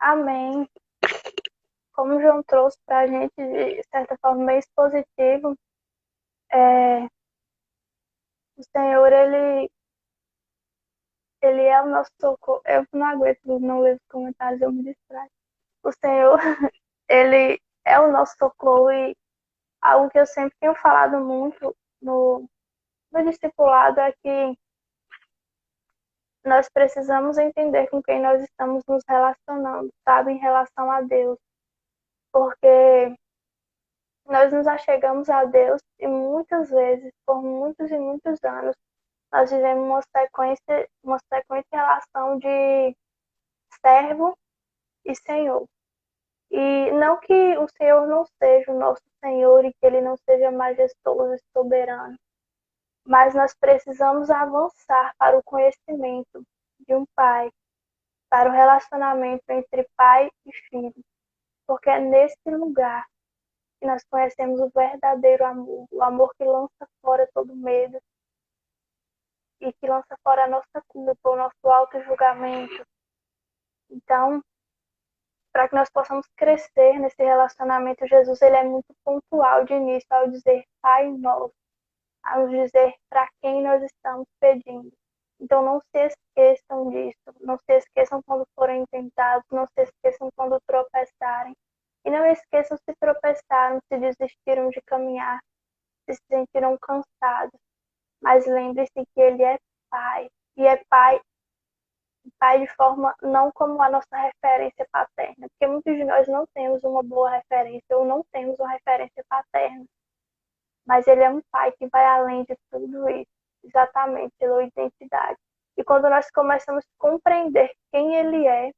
Amém. Como o João trouxe para a gente, de certa forma, bem expositivo, é, o Senhor, ele é o nosso socorro. Eu não aguento não ler os comentários, eu me distraio. O Senhor, ele é o nosso socorro e algo que eu sempre tenho falado muito no discipulado é que nós precisamos entender com quem nós estamos nos relacionando, sabe, em relação a Deus. Porque nós nos achegamos a Deus e muitas vezes, por muitos e muitos anos, nós vivemos uma sequência em relação de servo e senhor. E não que o Senhor não seja o nosso Senhor e que Ele não seja majestoso e soberano, mas nós precisamos avançar para o conhecimento de um Pai, para o relacionamento entre pai e filho, porque é nesse lugar que nós conhecemos o verdadeiro amor, o amor que lança fora todo medo e que lança fora a nossa culpa, o nosso auto-julgamento. Então, para que nós possamos crescer nesse relacionamento, Jesus ele é muito pontual de início ao dizer Pai nosso, ao dizer para quem nós estamos pedindo. Então não se esqueçam disso, não se esqueçam quando forem tentados, não se esqueçam quando tropeçarem. E não esqueçam se tropeçaram, se desistiram de caminhar, se sentiram cansados. Mas lembre-se que Ele é Pai, e é Pai de forma não como a nossa referência paterna, porque muitos de nós não temos uma boa referência ou não temos uma referência paterna, mas Ele é um Pai que vai além de tudo isso, exatamente pela identidade. E quando nós começamos a compreender quem Ele é,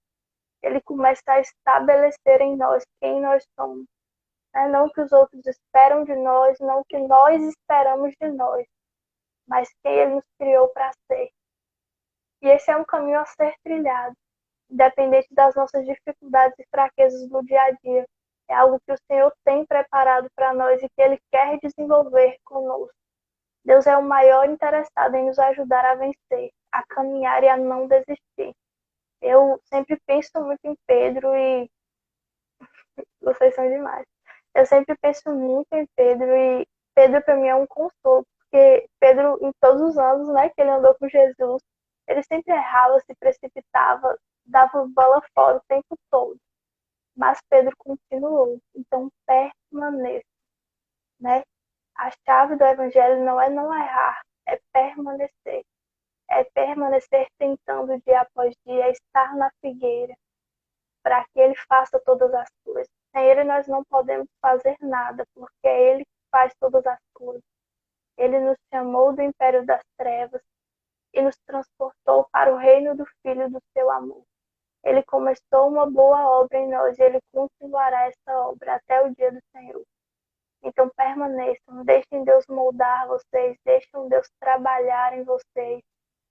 Ele começa a estabelecer em nós quem nós somos. Não que os outros esperam de nós, não que nós esperamos de nós, mas quem Ele nos criou para ser. E esse é um caminho a ser trilhado, independente das nossas dificuldades e fraquezas do dia a dia. É algo que o Senhor tem preparado para nós e que Ele quer desenvolver conosco. Deus é o maior interessado em nos ajudar a vencer, a caminhar e a não desistir. Eu sempre penso muito em Pedro e vocês são demais. Eu sempre penso muito em Pedro e Pedro para mim é um consolo, porque Pedro, em todos os anos, né, que ele andou com Jesus, ele sempre errava, se precipitava, dava bola fora o tempo todo. Mas Pedro continuou. Então permaneça, né? A chave do evangelho não é não errar, é permanecer. É permanecer tentando dia após dia, estar na figueira, para que Ele faça todas as coisas. Sem Ele nós não podemos fazer nada, porque é Ele que faz todas as coisas. Ele nos chamou do império das trevas e nos transportou para o reino do Filho do seu amor. Ele começou uma boa obra em nós e Ele continuará essa obra até o dia do Senhor. Então permaneçam, deixem Deus moldar vocês, deixem Deus trabalhar em vocês.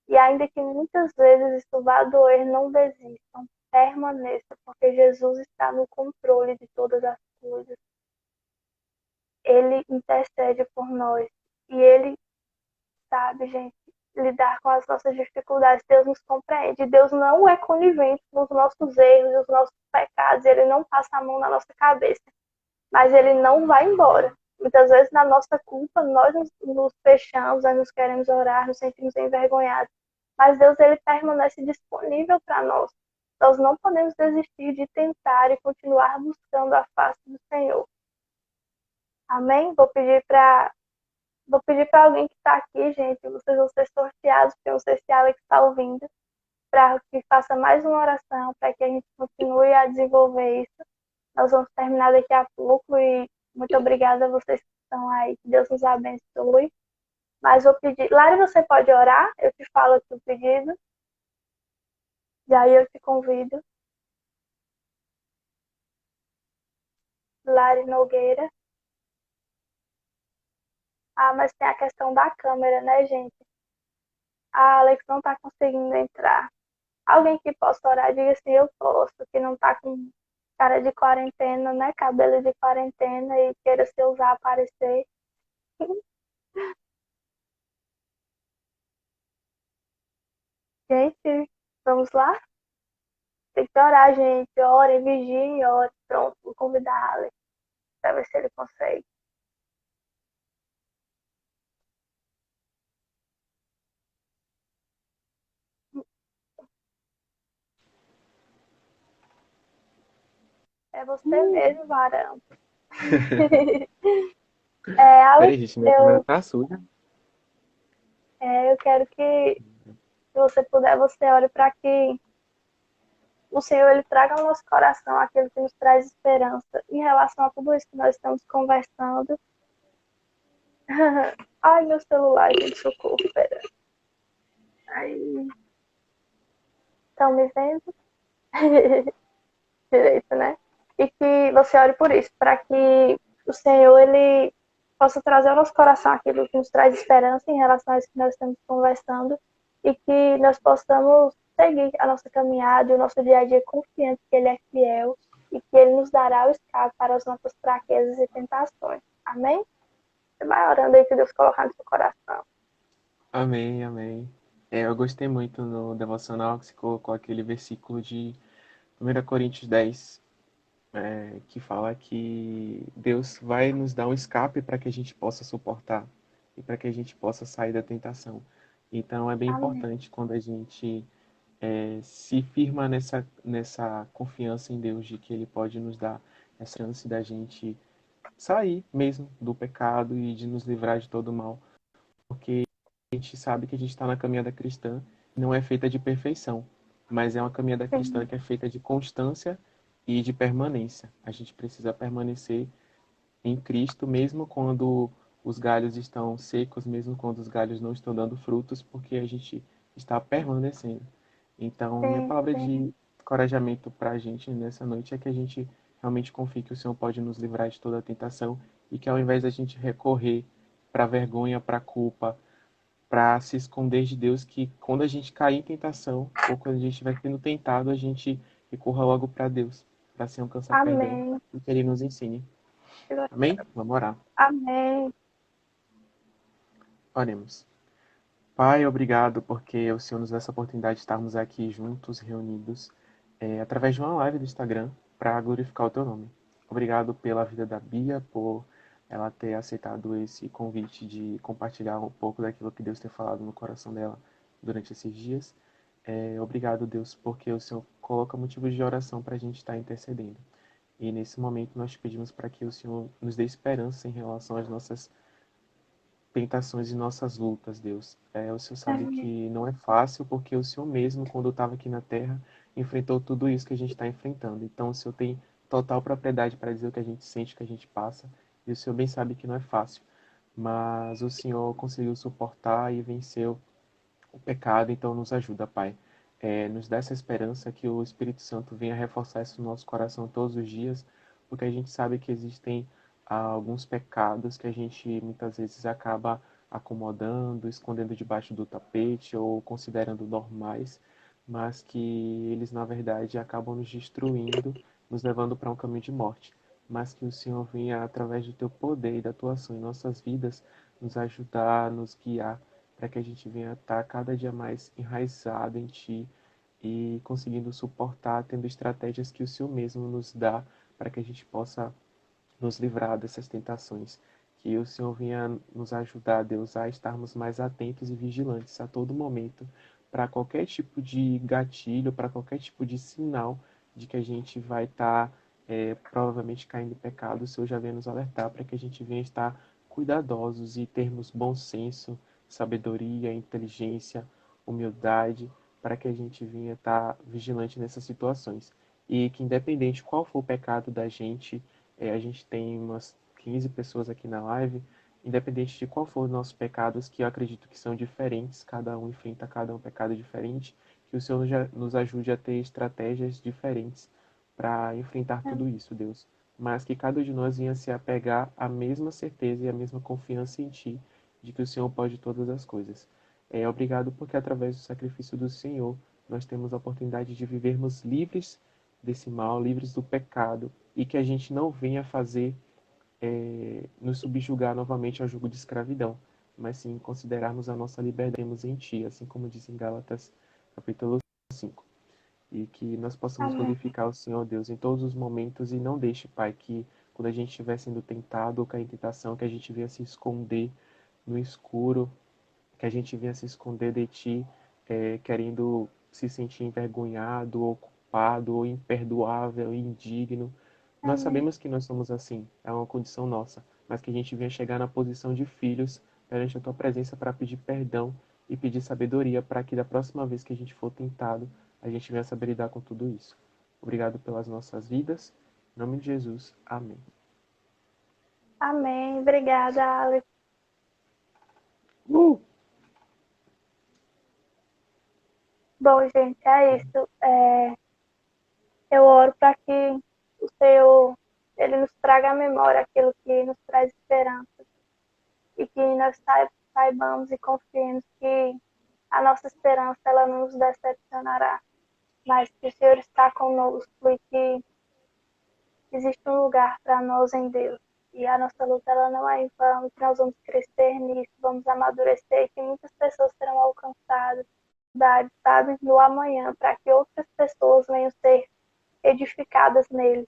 E ainda que muitas vezes isso vá doer, não desistam, permaneçam, porque Jesus está no controle de todas as coisas. Ele intercede por nós e Ele sabe, gente, lidar com as nossas dificuldades. Deus nos compreende. Deus não é conivente com os nossos erros, os nossos pecados. Ele não passa a mão na nossa cabeça, mas Ele não vai embora. Muitas vezes, na nossa culpa, nós nos fechamos, nós nos queremos orar, nos sentimos envergonhados. Mas Deus, Ele permanece disponível para nós. Nós não podemos desistir de tentar e continuar buscando a face do Senhor. Amém? Vou pedir para alguém que está aqui, gente, vocês vão ser sorteados, porque eu não sei se a Alex está ouvindo, para que faça mais uma oração, para que a gente continue a desenvolver isso. Nós vamos terminar daqui a pouco e muito obrigada a vocês que estão aí. Que Deus nos abençoe. Mas vou pedir. Lari, você pode orar? Eu te falo aqui o pedido. E aí eu te convido. Lari Nogueira. Ah, mas tem a questão da câmera, né, gente? A Alex não está conseguindo entrar. Alguém que possa orar, diga assim, eu posso, que não está com cara de quarentena, né? Cabelo de quarentena e queira se usar aparecer. Gente, vamos lá? Tem que orar, gente. Ore, vigie, ore. Pronto, vou convidar a Alex para ver se ele consegue. É você mesmo, varão. Alex, Peraí, gente, minha câmera tá suja. eu quero que, se você puder, você ore para que o Senhor ele traga ao nosso coração aquilo que nos traz esperança em relação a tudo isso que nós estamos conversando. Ai, meu celular, gente, socorro, pera. Ai, estão me vendo? Direito, né? e que você ore por isso, para que o Senhor ele possa trazer ao nosso coração aquilo que nos traz esperança em relação a isso que nós estamos conversando e que nós possamos seguir a nossa caminhada e o nosso dia a dia confiante que Ele é fiel e que Ele nos dará o escape para as nossas fraquezas e tentações. Amém? Você vai orando aí que Deus colocar no seu coração. Amém, amém. Eu gostei muito no devocional que você colocou aquele versículo de 1 Coríntios 10, que fala que Deus vai nos dar um escape para que a gente possa suportar e para que a gente possa sair da tentação. Então é bem Amém. importante quando a gente se firma nessa confiança em Deus de que Ele pode nos dar essa chance da gente sair mesmo do pecado e de nos livrar de todo o mal, porque a gente sabe que a gente está na caminhada cristã, não é feita de perfeição, mas é uma caminhada cristã Sim, que é feita de constância e de permanência. A gente precisa permanecer em Cristo, mesmo quando os galhos estão secos, mesmo quando os galhos não estão dando frutos, porque a gente está permanecendo. Então, minha sim, palavra sim. de encorajamento para a gente nessa noite é que a gente realmente confie que o Senhor pode nos livrar de toda a tentação e que ao invés da gente recorrer para a vergonha, para a culpa, para se esconder de Deus, que quando a gente cair em tentação ou quando a gente estiver sendo tentado, a gente recorra logo para Deus, para se alcançar perdão Amém. e que Ele nos ensine. Amém? Vamos orar. Amém. Oremos. Pai, obrigado porque o Senhor nos dá essa oportunidade de estarmos aqui juntos, reunidos, através de uma live do Instagram, para glorificar o Teu nome. Obrigado pela vida da Bia, por ela ter aceitado esse convite de compartilhar um pouco daquilo que Deus tem falado no coração dela durante esses dias. Obrigado, Deus, porque o Senhor coloca motivos de oração para a gente estar intercedendo. E nesse momento nós te pedimos para que o Senhor nos dê esperança em relação às nossas tentações e nossas lutas, Deus. O Senhor sabe Amém. que não é fácil, porque o Senhor mesmo, quando estava aqui na Terra, enfrentou tudo isso que a gente está enfrentando. Então, o Senhor tem total propriedade para dizer o que a gente sente, o que a gente passa, e o Senhor bem sabe que não é fácil. Mas o Senhor conseguiu suportar e venceu o pecado, então nos ajuda, Pai. Nos dá essa esperança que o Espírito Santo venha reforçar isso no nosso coração todos os dias, porque a gente sabe que existem alguns pecados que a gente muitas vezes acaba acomodando, escondendo debaixo do tapete ou considerando normais, mas que eles na verdade acabam nos destruindo, nos levando para um caminho de morte. Mas que o Senhor venha, através do teu poder e da tua ação em nossas vidas, nos ajudar, nos guiar para que a gente venha estar cada dia mais enraizado em Ti e conseguindo suportar, tendo estratégias que o Senhor mesmo nos dá para que a gente possa nos livrar dessas tentações. Que o Senhor venha nos ajudar, Deus, a estarmos mais atentos e vigilantes a todo momento para qualquer tipo de gatilho, para qualquer tipo de sinal de que a gente vai estar provavelmente caindo em pecado. O Senhor já vem nos alertar para que a gente venha estar cuidadosos e termos bom senso, sabedoria, inteligência, humildade, para que a gente venha estar vigilante nessas situações. E que independente qual for o pecado da gente, a gente tem umas 15 pessoas aqui na live, independente de qual for os nossos pecados, que eu acredito que são diferentes, cada um enfrenta cada um pecado diferente, que o Senhor nos ajude a ter estratégias diferentes para enfrentar tudo isso, Deus. Mas que cada um de nós venha se apegar à mesma certeza e à mesma confiança em Ti, de que o Senhor pode todas as coisas. Obrigado porque através do sacrifício do Senhor, nós temos a oportunidade de vivermos livres desse mal, livres do pecado, e que a gente não venha fazer nos subjugar novamente ao jugo de escravidão, mas sim considerarmos a nossa liberdade em Ti, assim como diz em Gálatas capítulo 5. E que nós possamos Amém. glorificar o Senhor Deus em todos os momentos e não deixe, Pai, que quando a gente estiver sendo tentado ou cair em tentação, que a gente venha se esconder no escuro, que a gente venha se esconder de Ti, querendo se sentir envergonhado, ou culpado, ou imperdoável, indigno. Nós Amém. sabemos que nós somos assim, é uma condição nossa, mas que a gente venha chegar na posição de filhos perante a Tua presença para pedir perdão e pedir sabedoria para que da próxima vez que a gente for tentado, a gente venha saber lidar com tudo isso. Obrigado pelas nossas vidas. Em nome de Jesus. Amém. Amém. Obrigada, Alex. Uh! Bom, gente, é isso. Eu oro para que o Senhor, Ele nos traga à memória aquilo que nos traz esperança e que nós saibamos e confiemos que a nossa esperança ela não nos decepcionará, mas que o Senhor está conosco e que existe um lugar para nós em Deus. E a nossa luta ela não é em vão, que nós vamos crescer nisso, vamos amadurecer, que muitas pessoas serão alcançadas, sabe, no amanhã, para que outras pessoas venham ser edificadas nele.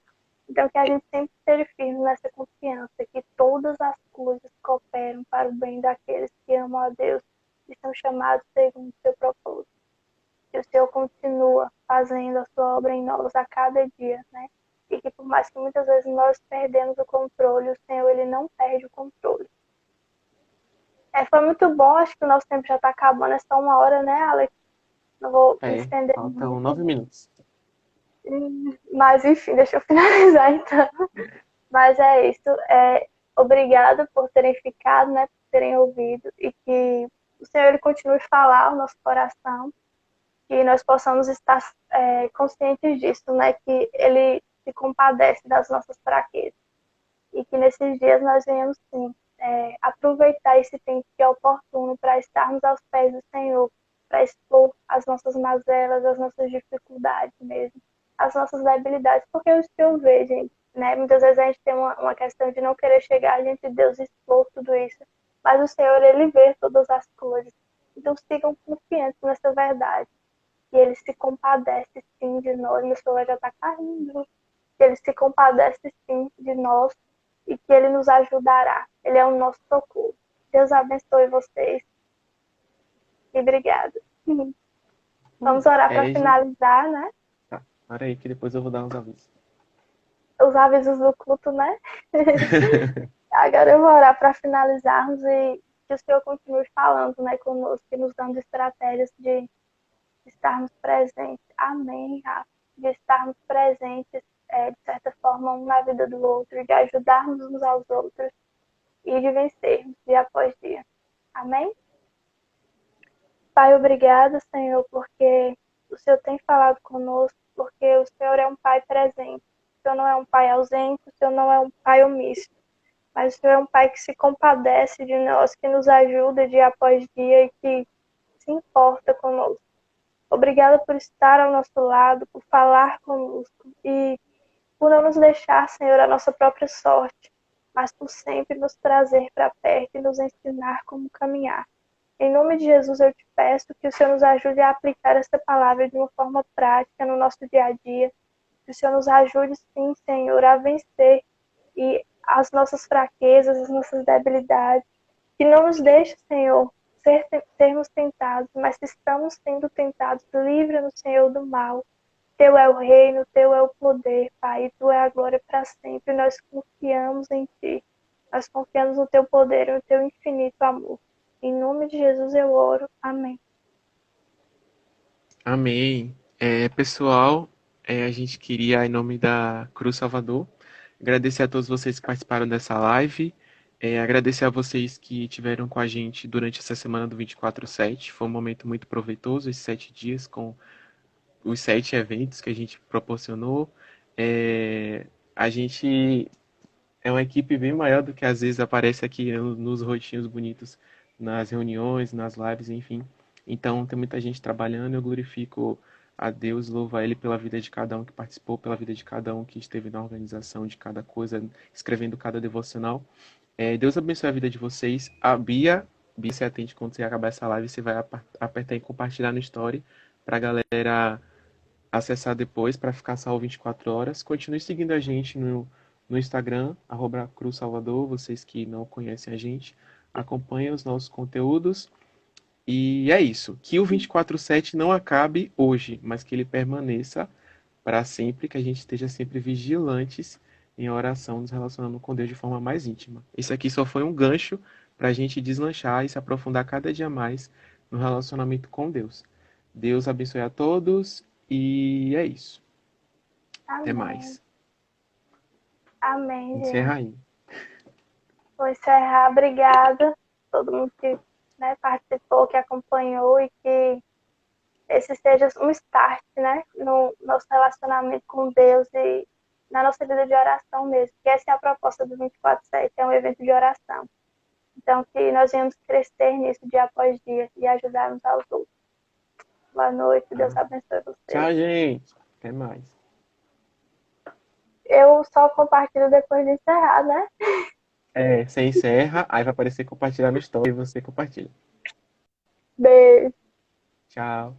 Então, que a gente sempre esteja firme nessa confiança, que todas as coisas cooperam para o bem daqueles que amam a Deus e são chamados segundo o seu propósito. Que o Senhor continua fazendo a sua obra em nós a cada dia, né? E que por mais que muitas vezes nós perdemos o controle, o Senhor, Ele não perde o controle. Foi muito bom, acho que o nosso tempo já está acabando, é só 1 hora, né, Alex? Não vou me estender Faltam muito. 9 minutos. Mas, enfim, deixa eu finalizar, então. Mas é isso. Obrigada por terem ficado, né, por terem ouvido, e que o Senhor Ele continue a falar ao nosso coração, que nós possamos estar conscientes disso, né, que Ele se compadece das nossas fraquezas. E que nesses dias nós venhamos, sim, aproveitar esse tempo que é oportuno para estarmos aos pés do Senhor, para expor as nossas mazelas, as nossas dificuldades mesmo, as nossas debilidades, porque o Senhor vê, gente, né? Muitas vezes a gente tem uma questão de não querer chegar diante de Deus e expor tudo isso, mas o Senhor, Ele vê todas as coisas. Então sigam confiantes nessa verdade, que Ele se compadece sim de nós, meu celular já está caindo, que Ele se compadece sim de nós e que Ele nos ajudará. Ele é o nosso socorro. Deus abençoe vocês e obrigada. Vamos orar para finalizar, né? Tá, para aí que depois eu vou dar uns avisos. Os avisos do culto, né? Agora eu vou orar para finalizarmos e que o Senhor continue falando, né, conosco e nos dando estratégias de estarmos presentes. Amém, Rafa. De estarmos presentes, de certa forma, um na vida do outro, de ajudarmos uns aos outros e de vencermos dia após dia. Amém? Pai, obrigado, Senhor, porque o Senhor tem falado conosco, porque o Senhor é um Pai presente. O Senhor não é um Pai ausente, o Senhor não é um Pai omisso, mas o Senhor é um Pai que se compadece de nós, que nos ajuda dia após dia e que se importa conosco. Obrigada por estar ao nosso lado, por falar conosco e por não nos deixar, Senhor, a nossa própria sorte, mas por sempre nos trazer para perto e nos ensinar como caminhar. Em nome de Jesus, eu te peço que o Senhor nos ajude a aplicar essa palavra de uma forma prática no nosso dia a dia. Que o Senhor nos ajude, sim, Senhor, a vencer e as nossas fraquezas, as nossas debilidades. Que não nos deixe, Senhor, sermos tentados, mas se estamos sendo tentados, livra-nos, Senhor, do mal. Teu é o reino, Teu é o poder, Pai, e Tu é a glória para sempre. Nós confiamos em Ti. Nós confiamos no Teu poder e no Teu infinito amor. Em nome de Jesus eu oro. Amém. Amém. Pessoal, a gente queria, em nome da Cruz Salvador, agradecer a todos vocês que participaram dessa live. Agradecer a vocês que estiveram com a gente durante essa semana do 24/7. Foi um momento muito proveitoso, esses 7 dias, com os 7 eventos que a gente proporcionou. A gente é uma equipe bem maior do que às vezes aparece aqui nos rostinhos bonitos, nas reuniões, nas lives, enfim. Então tem muita gente trabalhando, eu glorifico a Deus, louvo a Ele pela vida de cada um que participou, pela vida de cada um que esteve na organização de cada coisa, escrevendo cada devocional. Deus abençoe a vida de vocês. A Bia, se atente quando você acabar essa live, você vai apertar em compartilhar no Story pra galera acessar depois, para ficar salvo 24 horas. Continue seguindo a gente no Instagram, Cruz Salvador, vocês que não conhecem a gente, acompanhem os nossos conteúdos. E é isso. Que o 24/7 não acabe hoje, mas que ele permaneça para sempre, que a gente esteja sempre vigilantes em oração, nos relacionando com Deus de forma mais íntima. Isso aqui só foi um gancho para a gente deslanchar e se aprofundar cada dia mais no relacionamento com Deus. Deus abençoe a todos e é isso. Amém. Até mais. Amém, gente. Encerra aí. Vou encerrar. Obrigada a todo mundo que participou, que acompanhou e que esse seja um start, né, no nosso relacionamento com Deus e na nossa vida de oração mesmo, que essa é a proposta do 24/7, é um evento de oração. Então, que nós venhamos crescer nisso dia após dia e ajudar uns aos outros. Boa noite, Deus abençoe vocês. Tchau, gente. Até mais. Eu só compartilho depois de encerrar, né? Você encerra, aí vai aparecer compartilhar no story e você compartilha. Beijo. Tchau.